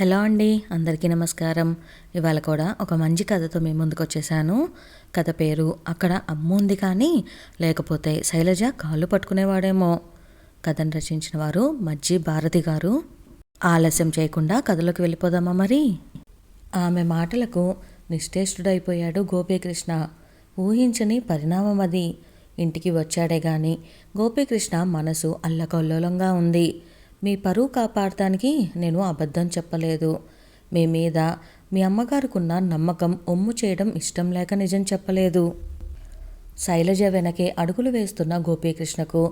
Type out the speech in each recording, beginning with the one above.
Hello అండి, అందరికీ నమస్కారం. ఇవాళ కూడా ఒక మంచి కథతో మీ ముందుకు వచ్చేసాను. కథ పేరు అక్కడ అమ్మ ఉంది కానీ లేకపోతే శైలజ కాళ్ళు పట్టుకునేవాడేమో. కథను రచించిన వారు మజ్జి భారతి గారు. ఆలస్యం చేయకుండా కథలోకి వెళ్ళిపోదామా మరి. ఆమె మాటలకు నిశ్చేష్టుడైపోయాడు గోపీకృష్ణ. ఊహించని పరిణామం అది. ఇంటికి వచ్చాడే గాని గోపీకృష్ణ మనసు అల్లకల్లోలంగా ఉంది. మీ పరువు కాపాడటానికి నేను అబద్ధం చెప్పలేదు. మీ మీద మీ అమ్మగారుకున్న నమ్మకం ఒమ్ము చేయడం ఇష్టం లేక నిజం చెప్పలేదు. శైలజ వెనకే అడుగులు వేస్తున్న గోపీకృష్ణకు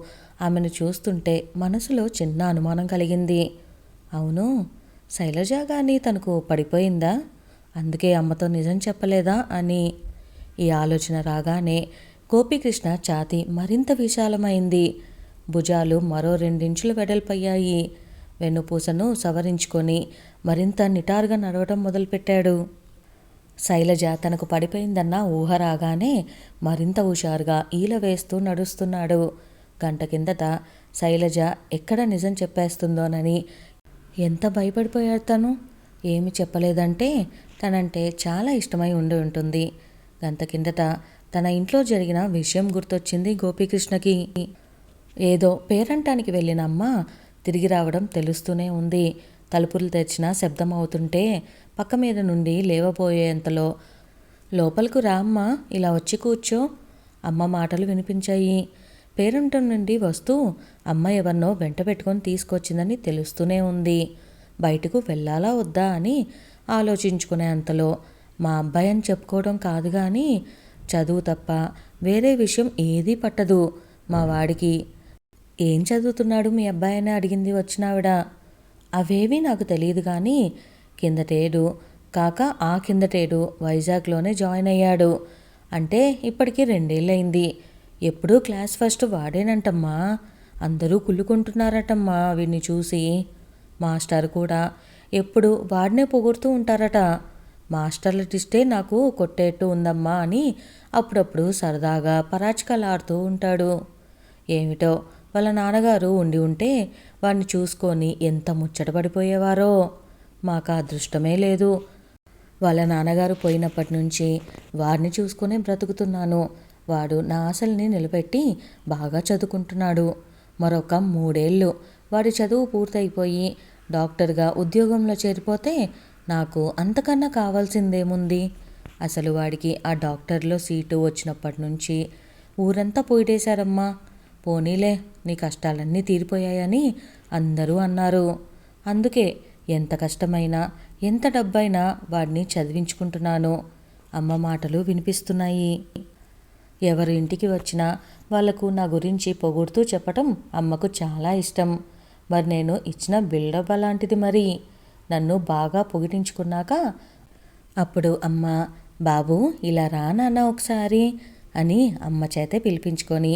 ఆమెను చూస్తుంటే మనసులో చిన్న అనుమానం కలిగింది. అవును, శైలజ గాని తనకు పడిపోయిందా? అందుకే అమ్మతో నిజం చెప్పలేదా అని. ఈ ఆలోచన రాగానే గోపీకృష్ణ ఛాతీ మరింత విశాలమైంది. భుజాలు మరో 2 ఇంచులు వెడల్పయ్యాయి. వెన్నుపూసను సవరించుకొని మరింత నిటారుగా నడవటం మొదలుపెట్టాడు. శైలజ తనకు పడిపోయిందన్న ఊహ రాగానే మరింత హుషారుగా ఈల వేస్తూ నడుస్తున్నాడు. గంట కిందట శైలజ ఎక్కడ నిజం చెప్పేస్తుందోనని ఎంత భయపడిపోయాడు తను. ఏమి చెప్పలేదంటే తనంటే చాలా ఇష్టమై ఉండి ఉంటుంది. గంట కిందట తన ఇంట్లో జరిగిన విషయం గుర్తొచ్చింది గోపీకృష్ణకి. ఏదో పేరంటానికి వెళ్ళిన అమ్మ తిరిగి రావడం తెలుస్తూనే ఉంది. తలుపులు తెరిచిన శబ్దం అవుతుంటే పక్క మీద నుండి లేవబోయేంతలో లోపలకు రా అమ్మ, ఇలా వచ్చి కూర్చో, అమ్మ మాటలు వినిపించాయి. పేరంటం నుండి వస్తూ అమ్మ ఎవరినో వెంట పెట్టుకొని తీసుకొచ్చిందని తెలుస్తూనే ఉంది. బయటకు వెళ్ళాలా వద్దా అని ఆలోచించుకునే అంతలో మా అబ్బాయి అని చెప్పుకోవడం కాదు కానీ చదువు తప్ప వేరే విషయం ఏదీ పట్టదు మా వాడికి. ఏం చదువుతున్నాడు మీ అబ్బాయి అని అడిగింది వచ్చినావిడ. అవేవీ నాకు తెలియదు కానీ కిందటేడు కాక ఆ కిందటేడు వైజాగ్లోనే జాయిన్ అయ్యాడు. అంటే ఇప్పటికీ 2 ఏళ్ళయింది. ఎప్పుడూ క్లాస్ ఫస్ట్ వాడేనంటమ్మా. అందరూ కుళ్ళుకుంటున్నారటమ్మా వీడిని చూసి. మాస్టర్ కూడా ఎప్పుడు వాడినే పొగుడుతూ ఉంటారట. మాస్టర్ల టిస్టే నాకు కొట్టేట్టు ఉందమ్మా అని అప్పుడప్పుడు సరదాగా పరాచికలాడుతూ ఉంటాడు. ఏమిటో వాళ్ళ నాన్నగారు ఉండి ఉంటే వాడిని చూసుకొని ఎంత ముచ్చటపడిపోయేవారో. మాకు అదృష్టమే లేదు. వాళ్ళ నాన్నగారు పోయినప్పటి నుంచి వాడిని చూసుకునే బ్రతుకుతున్నాను. వాడు నా ఆశల్ని నిలబెట్టి బాగా చదువుకుంటున్నాడు. మరొక 3 ఏళ్ళు వాడి చదువు పూర్తయిపోయి డాక్టర్గా ఉద్యోగంలో చేరిపోతే నాకు అంతకన్నా కావాల్సిందేముంది. అసలు వాడికి ఆ డాక్టర్లో సీటు వచ్చినప్పటి నుంచి ఊరంతా పోయిటేశారమ్మా. పోనీలే, నీ కష్టాలన్నీ తీరిపోయాయని అందరూ అన్నారు. అందుకే ఎంత కష్టమైనా ఎంత డబ్బైనా వాడిని చదివించుకుంటున్నాను. అమ్మ మాటలు వినిపిస్తున్నాయి. ఎవరు ఇంటికి వచ్చినా వాళ్లకు నా గురించి పొగుడుతూ చెప్పటం అమ్మకు చాలా ఇష్టం. మరి నేను ఇచ్చిన బిల్డప్ అలాంటిది. మరి నన్ను బాగా పొగిడించుకున్నాక అప్పుడు అమ్మ, బాబు ఇలా రా నాన్న ఒకసారి అని అమ్మ చేతే పిలిపించుకొని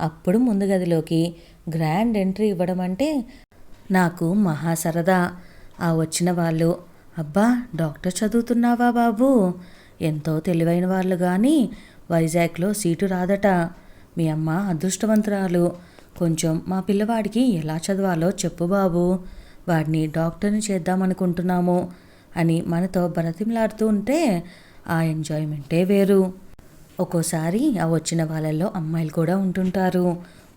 అప్పుడు ముందు గదిలోకి గ్రాండ్ ఎంట్రీ ఇవ్వడం అంటే నాకు మహా సరదా. ఆ వచ్చిన వాళ్ళు, అబ్బా డాక్టర్ చదువుతున్నావా బాబు, ఎంతో తెలివైన వాళ్ళు కానీ వైజాగ్లో సీటు రాదట. మీ అమ్మ అదృష్టవంతురాలు. కొంచెం మా పిల్లవాడికి ఎలా చదవాలో చెప్పు బాబు, వాడిని డాక్టర్ని చేద్దామనుకుంటున్నాము అని మనతో బ్రతిమలాడుతూ ఉంటే ఆ ఎంజాయ్మెంటే వేరు. ఒక్కోసారి ఆ వచ్చిన వాళ్ళల్లో అమ్మాయిలు కూడా ఉంటుంటారు.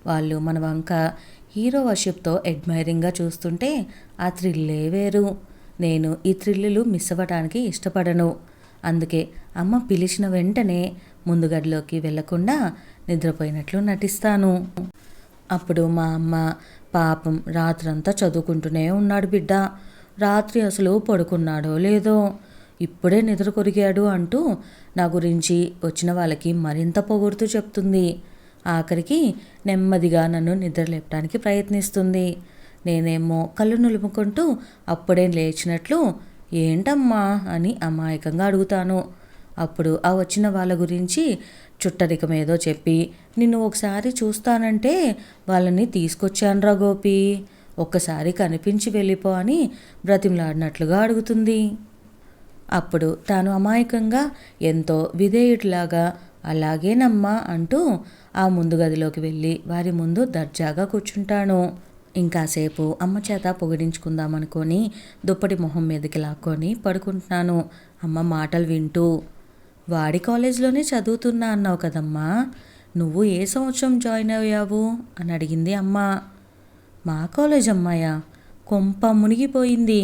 వాళ్ళు మన వంక హీరో వర్షిప్తో అడ్మైరింగ్గా చూస్తుంటే ఆ థ్రిల్లే వేరు. నేను ఈ థ్రిల్లులు మిస్ అవ్వడానికి ఇష్టపడను. అందుకే అమ్మ పిలిచిన వెంటనే ముందు గదిలోకి వెళ్లకుండా నిద్రపోయినట్లు నటిస్తాను. అప్పుడు మా అమ్మ, పాపం రాత్రంతా చదువుకుంటూనే ఉన్నాడు బిడ్డ, రాత్రి అసలు పడుకున్నాడో లేదో, ఇప్పుడే నిద్ర కొరిగాడు అంటూ నా గురించి వచ్చిన వాళ్ళకి మరింత పొగుడుతూ చెప్తుంది. ఆఖరికి నెమ్మదిగా నన్ను నిద్ర లేపడానికి ప్రయత్నిస్తుంది. నేనేమో కళ్ళు నులుముకుంటూ అప్పుడే లేచినట్లు ఏంటమ్మా అని అమాయకంగా అడుగుతాను. అప్పుడు ఆ వచ్చిన వాళ్ళ గురించి చుట్టరికమేదో చెప్పి నిన్ను ఒకసారి చూస్తానంటే వాళ్ళని తీసుకొచ్చానురా గోపి, ఒక్కసారి కనిపించి వెళ్ళిపో అని బ్రతిమలాడినట్లుగా అడుగుతుంది. అప్పుడు తాను అమాయకంగా ఎంతో విధేయుడిలాగా అలాగేనమ్మా అంటూ ఆ ముందు గదిలోకి వెళ్ళి వారి ముందు దర్జాగా కూర్చుంటాను. ఇంకాసేపు అమ్మ చేత పొగిడించుకుందామనుకొని దుప్పటి మొహం మీదకి లాక్కొని పడుకుంటున్నాను అమ్మ మాటలు వింటూ. వాడి కాలేజీలోనే చదువుతున్నా అన్నావు కదమ్మా, నువ్వు ఏ సంవత్సరం జాయిన్ అయ్యావు అని అడిగింది అమ్మ. మా కాలేజ్ అమ్మాయా, కొంప మునిగిపోయింది.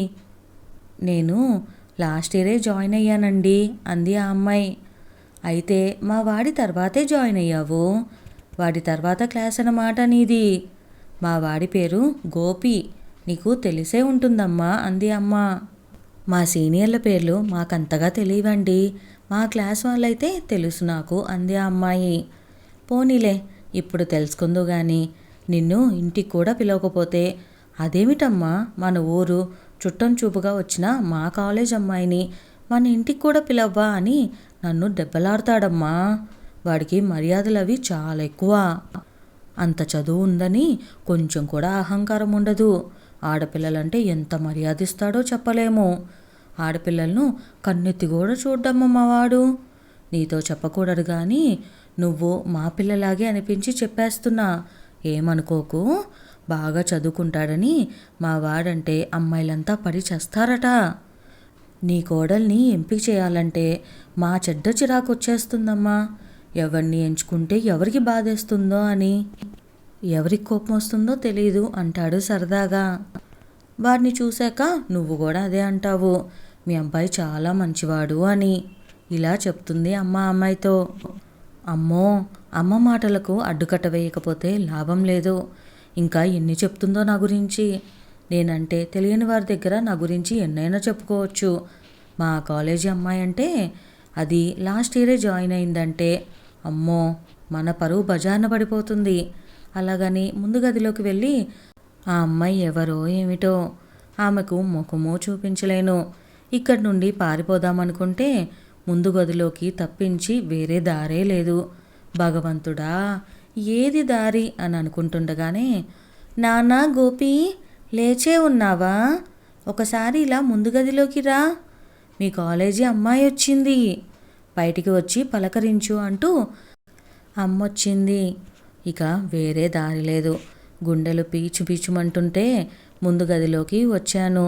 నేను లాస్ట్ ఇయరే జాయిన్ అయ్యానండి అంది ఆ అమ్మాయి. అయితే మా వాడి తర్వాతే జాయిన్ అయ్యావు, వాడి తర్వాత క్లాస్ అన్నమాట నీది. మా వాడి పేరు గోపి, నీకు తెలిసే ఉంటుందమ్మా అంది అమ్మ. మా సీనియర్ల పేర్లు మాకంతగా తెలియవండి, మా క్లాస్ వాళ్ళైతే తెలుసు నాకు అంది ఆ అమ్మాయి. పోనీలే, ఇప్పుడు తెలుసుకుందు గాని నిన్ను ఇంటికి కూడా పిలవకపోతే అదేమిటమ్మా, మన ఊరు చుట్టం చూపుగా వచ్చిన మా కాలేజ్ అమ్మాయిని మన ఇంటికి కూడా పిలవ్వా అని నన్ను దెబ్బలాడతాడమ్మా. వాడికి మర్యాదలు అవి చాలా ఎక్కువ. అంత చదువు ఉందని కొంచెం కూడా అహంకారం ఉండదు. ఆడపిల్లలంటే ఎంత మర్యాదిస్తాడో చెప్పలేము. ఆడపిల్లలను కన్నెత్తి కూడా చూడ్డమ్మ మావాడు. నీతో చెప్పకూడదు కానీ నువ్వు మా పిల్లలాగే అనిపించి చెప్పేస్తున్నా, ఏమనుకోకు. బాగా చదువుకుంటాడని మా వాడంటే అమ్మాయిలంతా పడి చేస్తారట. నీ కోడల్ని ఎంపిక చేయాలంటే మా చెడ్డ చిరాకు వచ్చేస్తుందమ్మా. ఎవరిని ఎంచుకుంటే ఎవరికి బాధేస్తుందో అని, ఎవరికి కోపం వస్తుందో తెలీదు అంటాడు సరదాగా. వాడిని చూశాక నువ్వు కూడా అదే అంటావు, మీ అబ్బాయి చాలా మంచివాడు అని. ఇలా చెప్తుంది అమ్మ అమ్మాయితో. అమ్మో, అమ్మ మాటలకు అడ్డుకట్ట వేయకపోతే లాభం లేదు. ఇంకా ఎన్ని చెప్తుందో నా గురించి. నేనంటే తెలియని వారి దగ్గర నా గురించి ఎన్నైనా చెప్పుకోవచ్చు. మా కాలేజీ అమ్మాయి అంటే, అది లాస్ట్ ఇయరే జాయిన్ అయిందంటే అమ్మో మన పరువు బజార్న పడిపోతుంది. అలాగని ముందు గదిలోకి వెళ్ళి ఆ అమ్మాయి ఎవరో ఏమిటో ఆమెకు ముఖమో చూపించలేను. ఇక్కడి నుండి పారిపోదామనుకుంటే ముందు గదిలోకి తప్పించి వేరే దారే లేదు. భగవంతుడా, ఏది దారి అని అనుకుంటుండగానే, నాన్నా గోపి, లేచే ఉన్నావా? ఒకసారి ఇలా ముందు గదిలోకి రా, మీ కాలేజీ అమ్మాయి వచ్చింది, బయటికి వచ్చి పలకరించు అంటూ అమ్మొచ్చింది. ఇక వేరే దారి లేదు. గుండెలు పీచు పీచుమంటుంటే ముందు గదిలోకి వచ్చాను.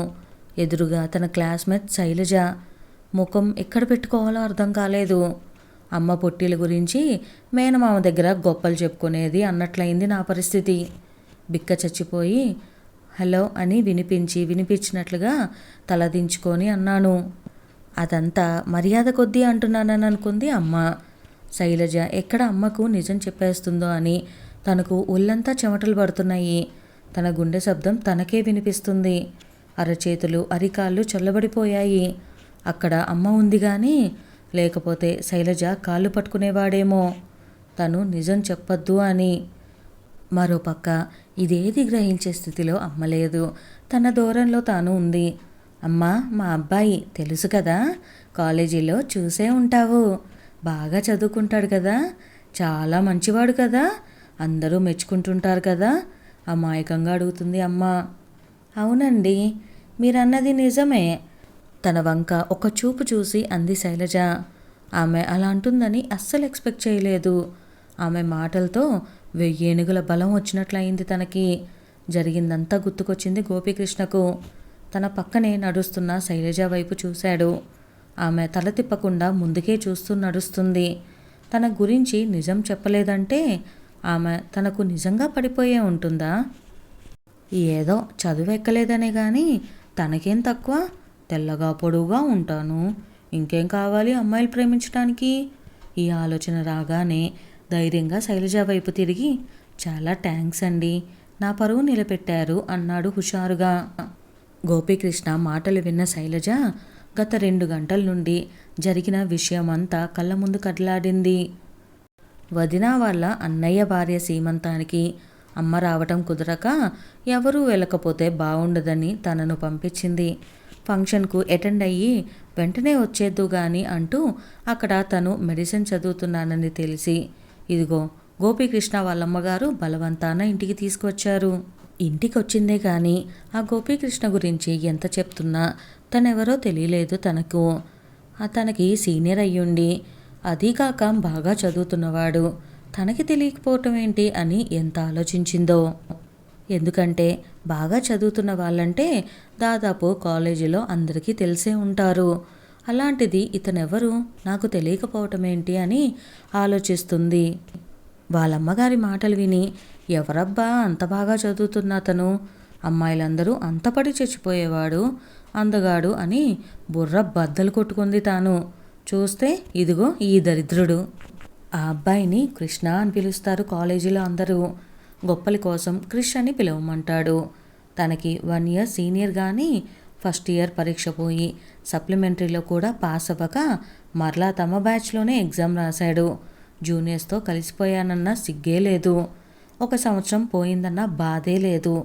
ఎదురుగా తన క్లాస్మేట్ శైలజ. ముఖం ఎక్కడ పెట్టుకోవాలో అర్థం కాలేదు. అమ్మ పొట్టిల గురించి మేనమామ దగ్గర గొప్పలు చెప్పుకునేది అన్నట్లయింది నా పరిస్థితి. బిక్క చచ్చిపోయి హలో అని వినిపించినట్లుగా తలదించుకొని అన్నాను. అదంతా మర్యాద కొద్దీ అంటున్నానని అనుకుంది అమ్మ. శైలజ ఎక్కడ అమ్మకు నిజం చెప్పేస్తుందో అని తనకు ఒళ్ళంతా చెమటలు పడుతున్నాయి. తన గుండె శబ్దం తనకే వినిపిస్తుంది. అరచేతులు అరికాళ్ళు చల్లబడిపోయాయి. అక్కడ అమ్మ ఉంది కానీ, లేకపోతే శైలజ కాళ్ళు పట్టుకునేవాడేమో తను నిజం చెప్పొద్దు అని. మరోపక్క ఇదేది గ్రహించే స్థితిలో అమ్మ లేదు. తన దూరంలో తాను ఉంది. అమ్మా, మా అబ్బాయి తెలుసు కదా, కాలేజీలో చూసే ఉంటావు, బాగా చదువుకుంటాడు కదా, చాలా మంచివాడు కదా, అందరూ మెచ్చుకుంటుంటారు కదా అమాయకంగా అడుగుతుంది అమ్మ. అవునండి, మీరన్నది నిజమే. తన వంక ఒక చూపు చూసి అంది శైలజ. ఆమె అలా అంటుందని అస్సలు ఎక్స్పెక్ట్ చేయలేదు. ఆమె మాటలతో 1000 ఏనుగుల బలం వచ్చినట్లయింది తనకి. జరిగిందంతా గుర్తుకొచ్చింది గోపీకృష్ణకు. తన పక్కనే నడుస్తున్న శైలజ వైపు చూశాడు. ఆమె తల తిప్పకుండా ముందుకే చూస్తూ నడుస్తుంది. తన గురించి నిజం చెప్పలేదంటే ఆమె తనకు నిజంగా పడిపోయే ఉంటుందా? ఏదో చదువు ఎక్కలేదనే కానీ తనకేం తక్కువ, తెల్లగా పొడువుగా ఉంటాను, ఇంకేం కావాలి అమ్మాయిలు ప్రేమించడానికి? ఈ ఆలోచన రాగానే ధైర్యంగా శైలజ వైపు తిరిగి, చాలా థ్యాంక్స్ అండి, నా పరువు నిలబెట్టారు అన్నాడు హుషారుగా. గోపీకృష్ణ మాటలు విన్న శైలజ గత 2 గంటల నుండి జరిగిన విషయమంతా కళ్ళ ముందు కదలాడింది. వదిన వాళ్ళ అన్నయ్య భార్య సీమంతానికి అమ్మ రావటం కుదరక ఎవరూ వెళ్ళకపోతే బాగుండదని తనను పంపించింది. ఫంక్షన్కు అటెండ్ అయ్యి వెంటనే వచ్చేద్దు గాని అంటూ అక్కడ తను మెడిసిన్ చదువుతున్నానని తెలిసి ఇదిగో గోపీకృష్ణ వాళ్ళమ్మగారు బలవంతాన ఇంటికి తీసుకొచ్చారు. ఇంటికి వచ్చిందే కానీ ఆ గోపీకృష్ణ గురించి ఎంత చెప్తున్నా తనెవరో తెలియలేదు తనకు. తనకి సీనియర్ అయ్యుండి అదీకాక బాగా చదువుతున్నవాడు తనకి తెలియకపోవటం ఏంటి అని ఎంత ఆలోచించిందో. ఎందుకంటే బాగా చదువుతున్న వాళ్ళంటే దాదాపు కాలేజీలో అందరికీ తెలిసే ఉంటారు. అలాంటిది ఇతనెవరు నాకు తెలియకపోవటం ఏంటి అని ఆలోచిస్తుంది. వాళ్ళమ్మగారి మాటలు విని, ఎవరబ్బా అంత బాగా చదువుతున్న అతను, అమ్మాయిలందరూ అంతపడి చచ్చిపోయేవాడు, అందగాడు అని బుర్ర బద్దలు కొట్టుకుంది తాను. చూస్తే ఇదిగో ఈ దరిద్రుడు. ఆ అబ్బాయిని కృష్ణ అని పిలుస్తారు కాలేజీలో అందరూ. గొప్పల కోసం క్రిష్ అని పిలవమంటాడు. తనకి 1 ఇయర్ సీనియర్ కానీ ఫస్ట్ ఇయర్ పరీక్ష పోయి సప్లిమెంటరీలో కూడా పాస్ అవ్వక మరలా తమ బ్యాచ్లోనే ఎగ్జామ్ రాశాడు. జూనియర్స్తో కలిసిపోయానన్న సిగ్గే లేదు. 1 సంవత్సరం పోయిందన్న బాధే లేదు.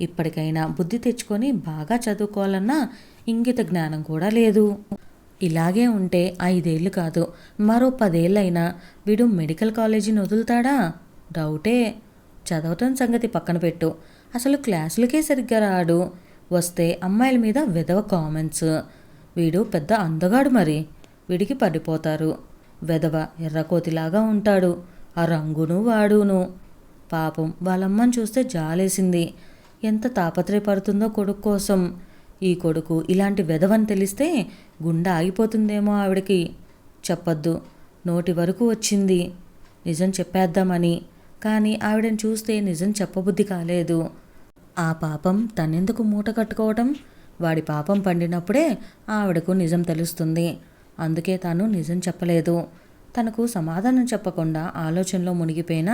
ఇప్పటికైనా బుద్ధి తెచ్చుకొని బాగా చదువుకోవాలన్న ఇంగిత జ్ఞానం కూడా లేదు. ఇలాగే ఉంటే 5 ఏళ్ళు కాదు, మరో 10 ఏళ్ళైనా వీడు మెడికల్ కాలేజీని వదులుతాడా? డౌటే. చదవటం సంగతి పక్కన పెట్టు, అసలు క్లాసులకే సరిగ్గా రాడు. వస్తే అమ్మాయిల మీద వెధవ కామెంట్స్. వీడు పెద్ద అందగాడు, మరి వీడికి పడిపోతారు. వెధవ ఎర్రకోతిలాగా ఉంటాడు, ఆ రంగును వాడును. పాపం వాళ్ళమ్మని చూస్తే జాలేసింది. ఎంత తాపత్రయపడుతుందో కొడుకు కోసం. ఈ కొడుకు ఇలాంటి వెధవని తెలిస్తే గుండె ఆగిపోతుందేమో ఆవిడకి. చెప్పొద్దు, నోటి వరకు వచ్చింది నిజం చెప్పేద్దామని. కానీ ఆవిడని చూస్తే నిజం చెప్పబుద్ధి కాలేదు. ఆ పాపం తనెందుకు మూట కట్టుకోవటం? వాడి పాపం పండినప్పుడే ఆవిడకు నిజం తెలుస్తుంది. అందుకే తాను నిజం చెప్పలేదు. తనకు సమాధానం చెప్పకుండా ఆలోచనలో మునిగిపోయిన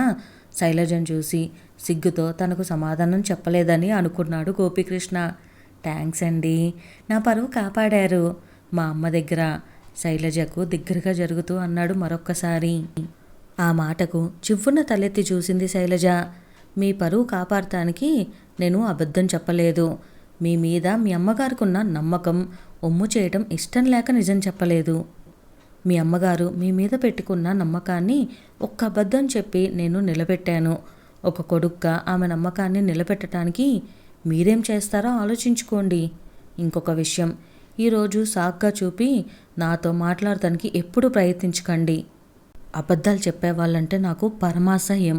శైలజను చూసి సిగ్గుతో తనకు సమాధానం చెప్పలేదని అనుకున్నాడు గోపీకృష్ణ. థ్యాంక్స్ అండి, నా పరువు కాపాడారు మా అమ్మ దగ్గర. శైలజకు దగ్గరగా జరుగుతూ అన్నాడు మరొక్కసారి. ఆ మాటకు చివ్వున తలెత్తి చూసింది శైలజ. మీ పరువు కాపాడటానికి నేను అబద్ధం చెప్పలేదు. మీ మీద మీ అమ్మగారుకున్న నమ్మకం ఒమ్ము చేయటం ఇష్టం లేక నిజం చెప్పలేదు. మీ అమ్మగారు మీ మీద పెట్టుకున్న నమ్మకాన్ని ఒక్క అబద్ధం చెప్పి నేను నిలబెట్టాను. ఒక కొడుగ్గా ఆమె నమ్మకాన్ని నిలబెట్టడానికి మీరేం చేస్తారో ఆలోచించుకోండి. ఇంకొక విషయం, ఈరోజు సాగ్గా చూపి నాతో మాట్లాడటానికి ఎప్పుడూ ప్రయత్నించకండి. అబద్ధాలు చెప్పేవాళ్ళంటే నాకు పరమాసహ్యం.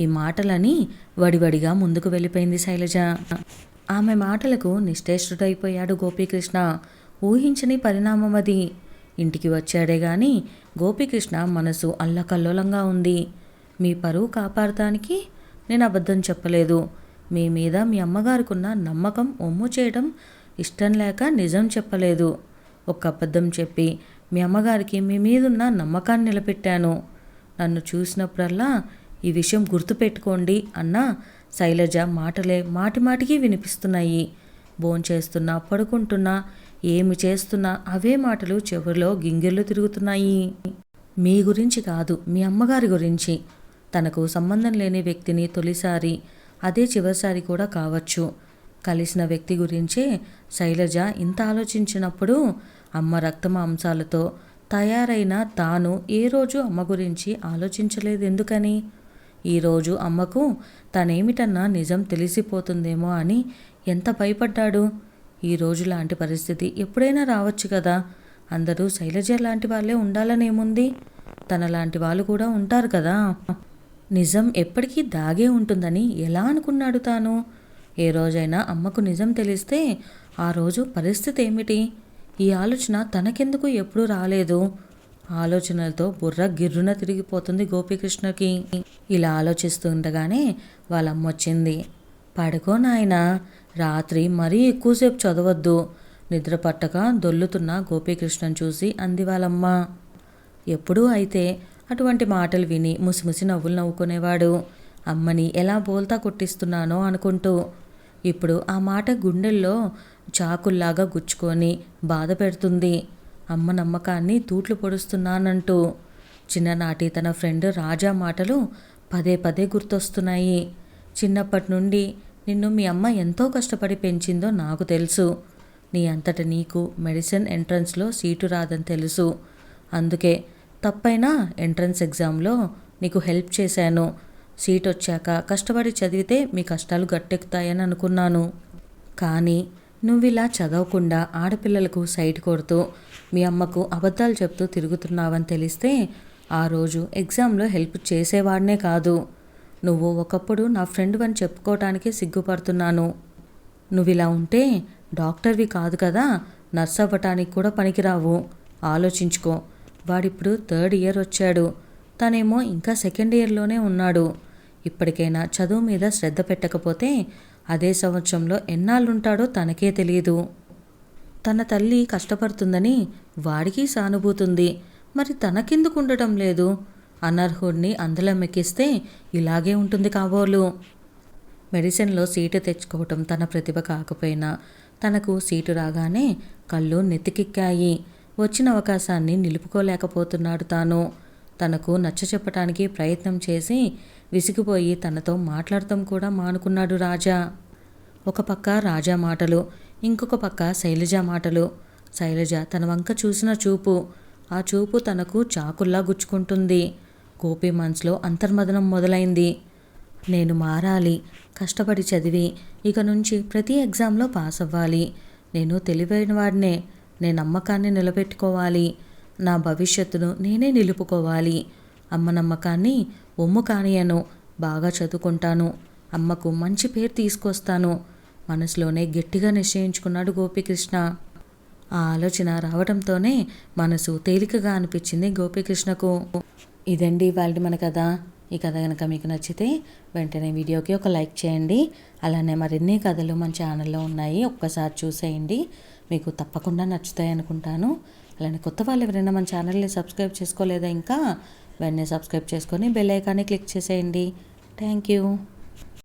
ఈ మాటలని వడివడిగా ముందుకు వెళ్ళిపోయింది శైలజ. ఆమె మాటలకు నిశ్చేష్టుడైపోయాడు గోపీకృష్ణ. ఊహించని పరిణామం అది. ఇంటికి వచ్చాడే గాని గోపీకృష్ణ మనసు అల్లకల్లోలంగా ఉంది. మీ పరువు కాపాడటానికి నేను అబద్ధం చెప్పలేదు. మీ మీద మీ అమ్మగారుకున్న నమ్మకం ఒమ్ము చేయడం ఇష్టం లేక నిజం చెప్పలేదు. ఒక అబద్ధం చెప్పి మీ అమ్మగారికి మీ మీదున్న నమ్మకాన్ని నిలబెట్టాను. నన్ను చూసినప్పుడల్లా ఈ విషయం గుర్తుపెట్టుకోండి అన్న శైలజ మాటలే మాటిమాటికి వినిపిస్తున్నాయి. భోంచేస్తున్నా, పడుకుంటున్నా, ఏమి చేస్తున్నా అవే మాటలు చెవులో గింగిర్లు తిరుగుతున్నాయి. మీ గురించి కాదు, మీ అమ్మగారి గురించి. తనకు సంబంధం లేని వ్యక్తిని తొలిసారి, అదే చివరిసారి కూడా కావచ్చు, కలిసిన వ్యక్తి గురించే శైలజ ఇంత ఆలోచించినప్పుడు అమ్మ రక్తమాంసాలతో తయారైన తాను ఏ రోజు అమ్మ గురించి ఆలోచించలేదు ఎందుకని? ఈరోజు అమ్మకు తనేమిటన్నా నిజం తెలిసిపోతుందేమో అని ఎంత భయపడ్డాడు. ఈరోజు లాంటి పరిస్థితి ఎప్పుడైనా రావచ్చు కదా. అందరూ శైలజ లాంటి వాళ్ళే ఉండాలనేముంది? తన లాంటి వాళ్ళు కూడా ఉంటారు కదా. నిజం ఎప్పటికీ దాగే ఉంటుందని ఎలా అనుకున్నాడు తాను? ఏ రోజైనా అమ్మకు నిజం తెలిస్తే ఆ రోజు పరిస్థితి ఏమిటి? ఈ ఆలోచన తనకెందుకు ఎప్పుడూ రాలేదు? ఆలోచనలతో బుర్ర గిర్రున తిరిగిపోతుంది గోపీకృష్ణకి. ఇలా ఆలోచిస్తుండగానే వాళ్ళమ్మ వచ్చింది. పడుకో నాయనా, రాత్రి మరీ ఎక్కువసేపు చదవద్దు. నిద్ర పట్టక దొల్లుతున్న గోపీకృష్ణను చూసి అంది వాళ్ళమ్మ. ఎప్పుడూ అయితే అటువంటి మాటలు విని ముసిముసి నవ్వులు నవ్వుకునేవాడు, అమ్మని ఎలా బోల్తా కొట్టిస్తున్నానో అనుకుంటూ. ఇప్పుడు ఆ మాట గుండెల్లో చాకుల్లాగా గుచ్చుకొని బాధ పెడుతుంది. అమ్మ నమ్మకాన్ని తూట్లు పొడుస్తున్నానంటూ. చిన్ననాటి తన ఫ్రెండ్ రాజా మాటలు పదే పదే గుర్తొస్తున్నాయి. చిన్నప్పటి నుండి నిన్ను మీ అమ్మ ఎంతో కష్టపడి పెంచిందో నాకు తెలుసు. నీ అంతట నీకు మెడిసిన్ ఎంట్రన్స్లో సీటు రాదని తెలుసు. అందుకే తప్పైనా ఎంట్రన్స్ ఎగ్జామ్లో నీకు హెల్ప్ చేశాను. సీట్ వచ్చాక కష్టపడి చదివితే మీ కష్టాలు గట్టెక్కుతాయని అనుకున్నాను. కానీ నువ్విలా చదవకుండా ఆడపిల్లలకు సైట్ కొడుతూ మీ అమ్మకు అబద్ధాలు చెప్తూ తిరుగుతున్నావని తెలిస్తే ఆ రోజు ఎగ్జామ్లో హెల్ప్ చేసేవాడినే కాదు. నువ్వు ఒకప్పుడు నా ఫ్రెండ్ అని చెప్పుకోవటానికి సిగ్గుపడుతున్నాను. నువ్వు ఇలా ఉంటే డాక్టర్వి కాదు కదా, నర్స్ అవ్వటానికి కూడా పనికిరావు. ఆలోచించుకో. వాడిప్పుడు 3rd ఇయర్ వచ్చాడు, తనేమో ఇంకా 2nd ఇయర్లోనే ఉన్నాడు. ఇప్పటికైనా చదువు మీద శ్రద్ధ పెట్టకపోతే అదే సంవత్సరంలో ఎన్నాళ్ళుంటాడో తనకే తెలియదు. తన తల్లి కష్టపడుతుందని వాడికి సానుభూతుంది, మరి తనకెందుకు ఉండటం లేదు? అనర్హుడిని అందలం ఎక్కిస్తే ఇలాగే ఉంటుంది కాబోలు. మెడిసిన్లో సీటు తెచ్చుకోవటం తన ప్రతిభ కాకపోయినా తనకు సీటు రాగానే కళ్ళు నెత్తికెక్కాయి. వచ్చిన అవకాశాన్ని నిలుపుకోలేకపోతున్నాడు తాను. తనకు నచ్చచెప్పటానికి ప్రయత్నం చేసి విసిగిపోయి తనతో మాట్లాడటం కూడా మానుకున్నాడు రాజా. ఒక పక్క రాజా మాటలు, ఇంకొక పక్క శైలజ మాటలు. శైలజ తన వంక చూసిన చూపు, ఆ చూపు తనకు చాకుల్లా గుచ్చుకుంటుంది. గోపి మనసులో అంతర్మదనం మొదలైంది. నేను మారాలి, కష్టపడి చదివి ఇక నుంచి ప్రతి ఎగ్జామ్లో పాస్ అవ్వాలి. నేను తెలివైన వాడినే, నేను నమ్మకాన్ని నిలబెట్టుకోవాలి. నా భవిష్యత్తును నేనే నిలుపుకోవాలి. అమ్మ నమ్మకాన్ని ఒమ్ము కానియను. బాగా చదువుకుంటాను, అమ్మకు మంచి పేరు తీసుకొస్తాను. మనసులోనే గట్టిగా నిశ్చయించుకున్నాడు గోపీకృష్ణ. ఆ ఆలోచన రావడంతోనే మనసు తేలికగా అనిపించింది గోపీకృష్ణకు. ఇదండి ఇవాళ మన కథ. ఈ కథ కనుక మీకు నచ్చితే వెంటనే వీడియోకి ఒక లైక్ చేయండి. అలానే మరిన్ని కథలు మన ఛానల్లో ఉన్నాయి, ఒక్కసారి చూసేయండి. మీకు తప్పకుండా నచ్చుతాయి అనుకుంటాను. అలానే కొత్త వాళ్ళు ఎవరైనా మన ఛానల్ని సబ్స్క్రైబ్ చేసుకోలేదా ఇంకా, వెంటనే సబ్స్క్రైబ్ చేసుకొని బెల్ ఐకాన్ని క్లిక్ చేసేయండి. Thank you.